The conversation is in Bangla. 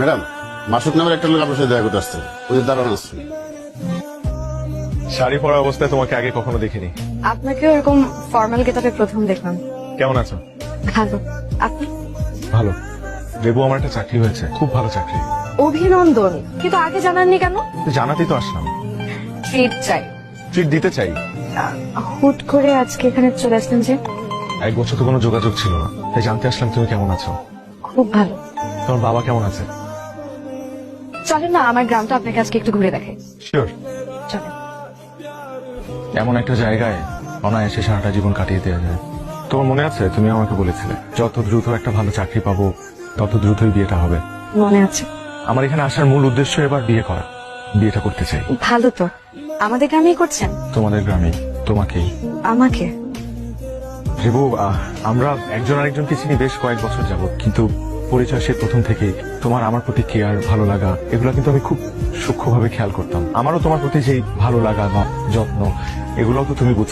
ম্যাডাম, মাসুক নামের একটা লোক আপনার সাথে দেখা করতে আসছে, ওদের দাঁড়ানো আসছে। শাড়ি পরা অবস্থায় তোমাকে আগে কখনো দেখিনি। আপনাকে এরকম ফর্মাল গেটআপে প্রথম দেখলাম। কেমন আছো? ভালো। আপনি? ভালো। লেবু, আমার একটা চাকরি হয়েছে, খুব ভালো চাকরি। অভিনন্দন। কিন্তু আগে জানাননি কেন? জানাতেই তো আসলাম। ট্রিট চাই। ট্রিট দিতে চাই। হুট করে আজকে এখানে চলে আসলেন যে? এক বছর তো কোনো যোগাযোগ ছিল না, তাই জানতে আসলাম তুমি কেমন আছো। খুব ভালো। তোমার বাবা কেমন আছে? চলেন না আমার গ্রামটা আপনাকে আজকে একটু ঘুরে দেখে। শিওর। চলেন। এমন একটা জায়গায় অনায়াসে সারাটা জীবন কাটিয়ে দেওয়া যায়। তোমার মনে আছে তুমি আমাকে বলেছিলে যত দ্রুত একটা ভালো চাকরি পাবো তত দ্রুতই বিয়েটা হবে। মনে আছে। আমার এখানে আসার মূল উদ্দেশ্য এবার বিয়ে করা। বিয়েটা করতে চাই। ভালো তো। আমাদের গ্রামেই করছেন? তোমাদের গ্রামে তোমাকেই। আমাকে? রেবু, আমরা একজন আরেকজনকে চিনি বেশ কয়েক বছর যাবত, কিন্তু পরিচয় সে প্রথম থেকেই তোমার আমার প্রতি কেয়ার, ভালো লাগা এগুলো কিন্তু আমি খুব সূক্ষ্মভাবে খেয়াল করতাম। আমারও তোমার প্রতি যেই ভালো লাগা বা যত্ন এগুলো তো তুমি বুঝতে